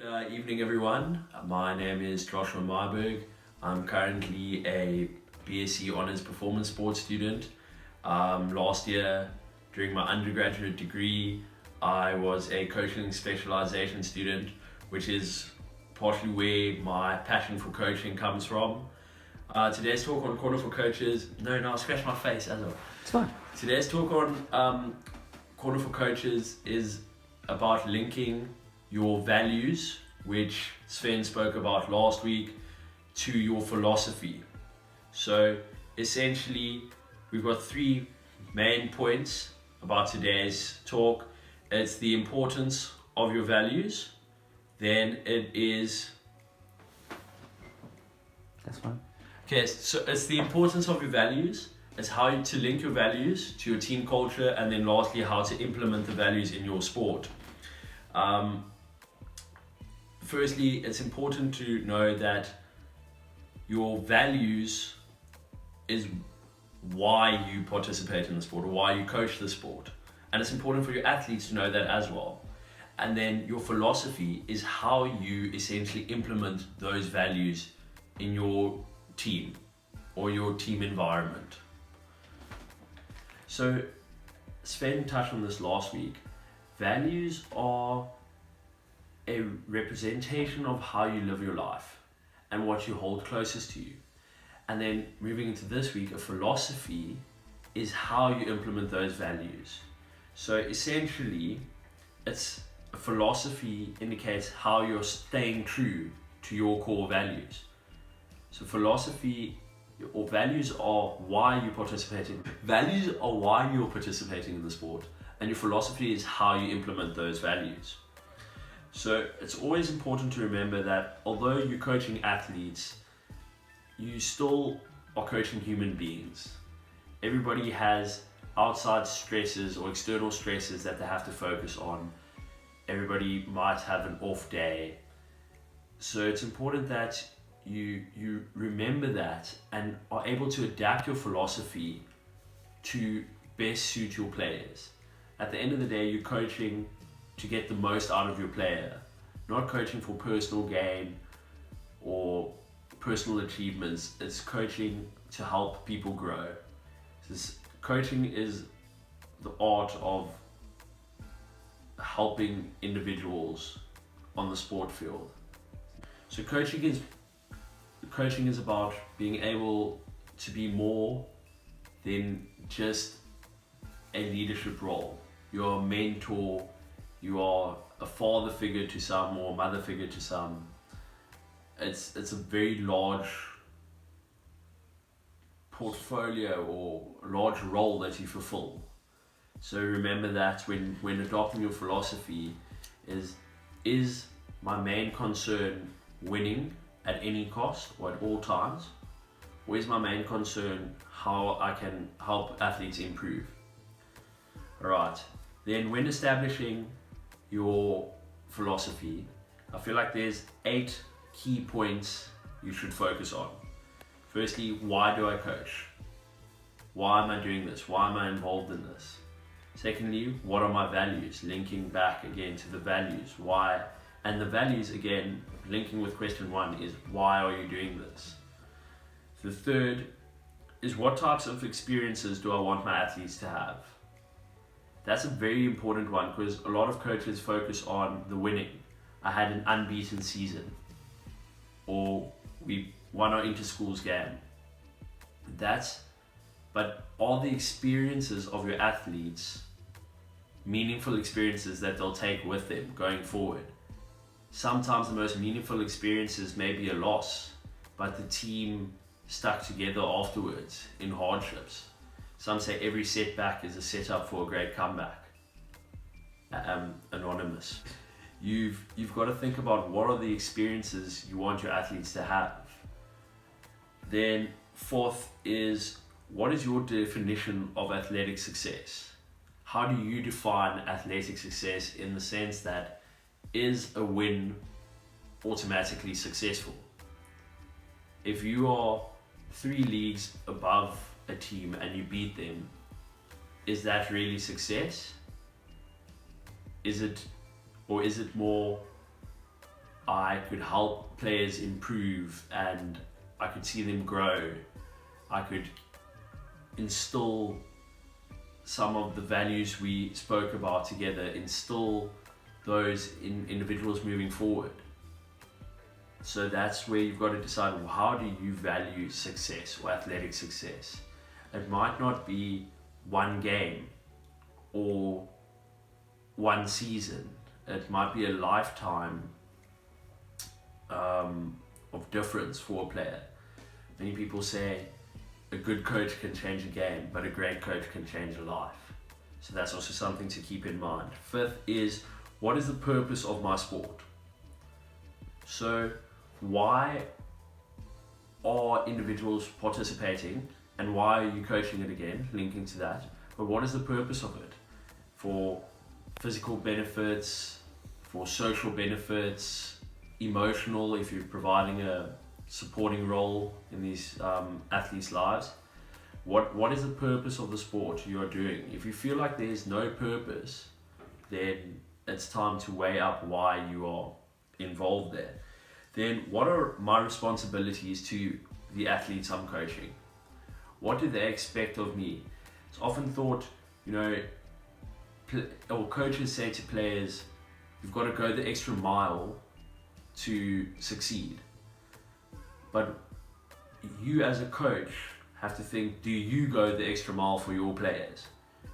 Evening everyone, my name is Joshua Myburgh. I'm currently a BSc Honors Performance Sports student. Last year during my undergraduate degree I was a coaching specialization student, which is partially where my passion for coaching comes from. Today's talk on Corner for Coaches, no, scratch my face as well. It's fine. Today's talk on Corner for Coaches is about linking your values, which Sven spoke about last week, to your philosophy. So essentially, we've got three main points about today's talk. It's the importance of your values, then it is... That's fine. Okay, so it's the importance of your values, it's how to link your values to your team culture, and then lastly, how to implement the values in your sport. Firstly, it's important to know that your values is why you participate in the sport or why you coach the sport. And it's important for your athletes to know that as well. And then your philosophy is how you essentially implement those values in your team or your team environment. So Sven touched on this last week. Values are a representation of how you live your life and what you hold closest to you. And then moving into this week, a philosophy is how you implement those values. So essentially, it's a philosophy indicates how you're staying true to your core values. So philosophy or values are why you're participating. Values are why you're participating in the sport, and your philosophy is how you implement those values. So it's always important to remember that although you're coaching athletes, you still are coaching human beings. Everybody has outside stresses or external stresses that they have to focus on. Everybody might have an off day. So it's important that you remember that and are able to adapt your philosophy to best suit your players. At the end of the day, you're coaching to get the most out of your player, not coaching for personal gain or personal achievements. It's coaching to help people grow. Coaching is the art of helping individuals on the sport field. So coaching is about being able to be more than just a leadership role. You're a mentor, you are a father figure to some or a mother figure to some. It's a very large portfolio or large role that you fulfill. So remember that when adopting your philosophy is my main concern winning at any cost or at all times? Or is my main concern how I can help athletes improve? Alright, then when establishing your philosophy, I feel like there's 8 key points you should focus on. Firstly, why do I coach? Why am I doing this? Why am I involved in this? Secondly, what are my values? Linking back again to the values. Why? And the values again, linking with question 1 is why are you doing this? The third is what types of experiences do I want my athletes to have? That's a very important one because a lot of coaches focus on the winning. I had an unbeaten season, or we won our inter-schools game. But are the experiences of your athletes meaningful experiences that they'll take with them going forward? Sometimes the most meaningful experiences may be a loss, but the team stuck together afterwards in hardships. Some say every setback is a setup for a great comeback. Anonymous. You've got to think about what are the experiences you want your athletes to have. Then fourth is, what is your definition of athletic success? How do you define athletic success in the sense that is a win automatically successful? If you are 3 leagues above a team and you beat them, is that really success? Is it more I could help players improve and I could see them grow. I could instill some of the values we spoke about together, instill those in individuals moving forward. So that's where you've got to decide, well, how do you value success or athletic success? It might not be one game or one season. It might be a lifetime of difference for a player. Many people say a good coach can change a game, but a great coach can change a life. So that's also something to keep in mind. Fifth is, what is the purpose of my sport? So why are individuals participating and why are you coaching it again, linking to that? But what is the purpose of it? For physical benefits, for social benefits, emotional, if you're providing a supporting role in these athletes' lives. What is the purpose of the sport you are doing? If you feel like there's no purpose, then it's time to weigh up why you are involved there. Then what are my responsibilities to the athletes I'm coaching? What do they expect of me? It's often thought, or coaches say to players, you've got to go the extra mile to succeed. But you as a coach have to think, do you go the extra mile for your players?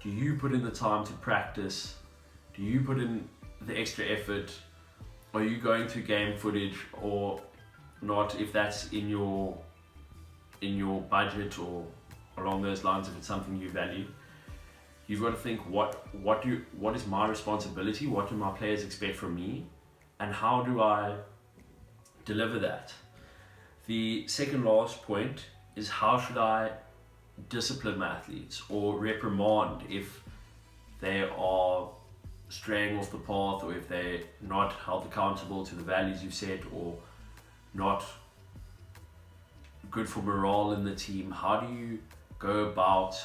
Do you put in the time to practice? Do you put in the extra effort? Are you going through game footage or not, if that's in your budget or along those lines, if it's something you value? You've got to think, what is my responsibility? What do my players expect from me? And how do I deliver that? The second last point is, how should I discipline my athletes or reprimand if they are straying off the path, or if they're not held accountable to the values you've set, or not good for morale in the team? How do you go about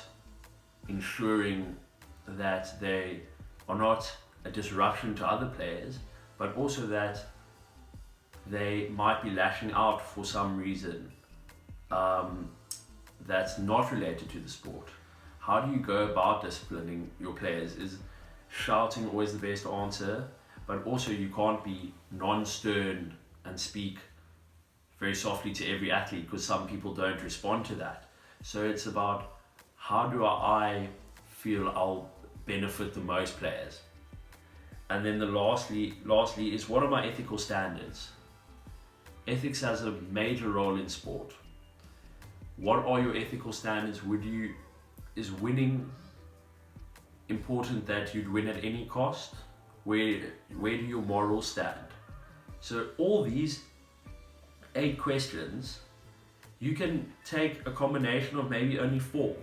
ensuring that they are not a disruption to other players, but also that they might be lashing out for some reason that's not related to the sport? How do you go about disciplining your players? Is shouting always the best answer? But also you can't be non-stern and speak very softly to every athlete, because some people don't respond to that. So it's about, how do I feel I'll benefit the most players? And then lastly is, what are my ethical standards? Ethics has a major role in sport. What are your ethical standards? Is winning important, that you'd win at any cost? Where do your morals stand? So all these 8 questions, you can take a combination of maybe only 4, or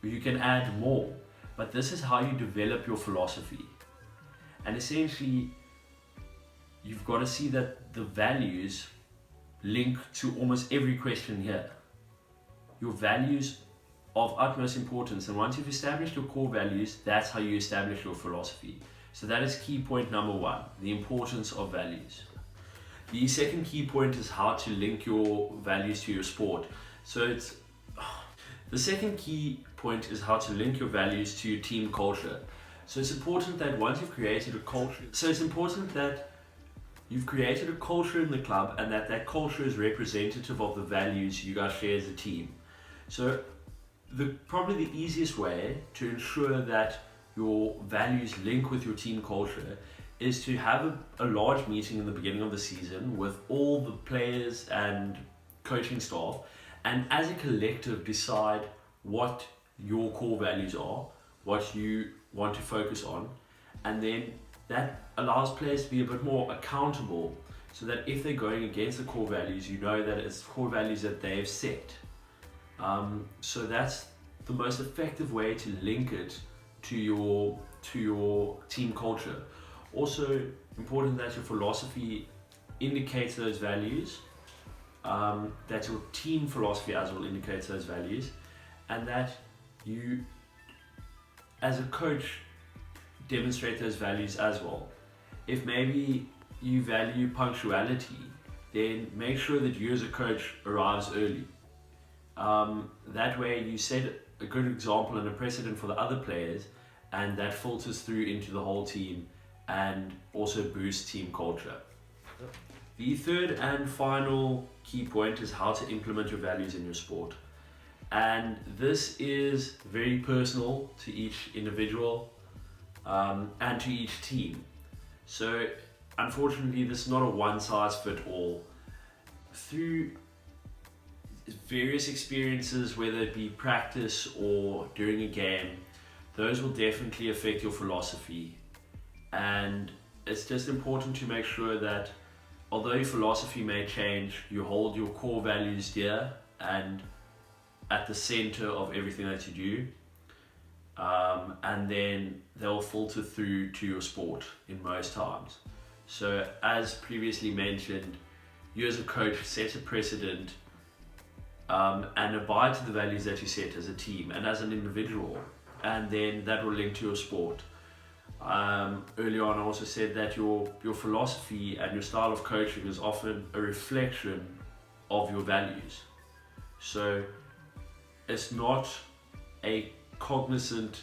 you can add more, but this is how you develop your philosophy. And essentially, you've got to see that the values link to almost every question here. Your values are of utmost importance, and once you've established your core values, that's how you establish your philosophy. So that is key point number 1, the importance of values. The second key point is how to link your values to your sport. The second key point is how to link your values to your team culture. So it's important that once you've created a culture, in the club, and that culture is representative of the values you guys share as a team. So probably the easiest way to ensure that your values link with your team culture is to have a large meeting in the beginning of the season with all the players and coaching staff, and as a collective decide what your core values are, what you want to focus on, and then that allows players to be a bit more accountable, so that if they're going against the core values, you know that it's core values that they've set. So that's the most effective way to link it to your team culture. Also important that your philosophy indicates those values, that your team philosophy as well indicates those values, and that you as a coach demonstrate those values as well. If maybe you value punctuality, then make sure that you as a coach arrives early. That way you set a good example and a precedent for the other players, and that filters through into the whole team and also boosts team culture. The third and final key point is how to implement your values in your sport. And this is very personal to each individual and to each team. So unfortunately, this is not a one size fit all. Through various experiences, whether it be practice or during a game, those will definitely affect your philosophy. And it's just important to make sure that although your philosophy may change, you hold your core values dear and at the center of everything that you do. And then they'll filter through to your sport in most times. So as previously mentioned, you as a coach set a precedent and abide to the values that you set as a team and as an individual, and then that will link to your sport. Earlier on I also said that your philosophy and your style of coaching is often a reflection of your values. So it's not a cognizant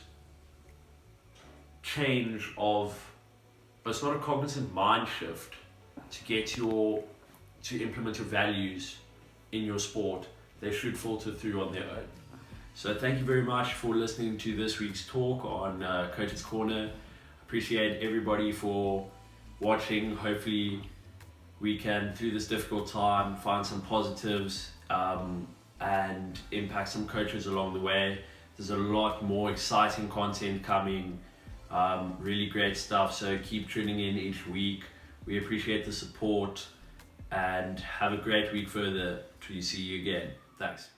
mind shift to implement your values in your sport. They should filter through on their own. So thank you very much for listening to this week's talk on Coach's Corner. Appreciate everybody for watching. Hopefully we can, through this difficult time, find some positives and impact some coaches along the way. There's a lot more exciting content coming, really great stuff, so keep tuning in each week. We appreciate the support and have a great week further till you see you again. Thanks.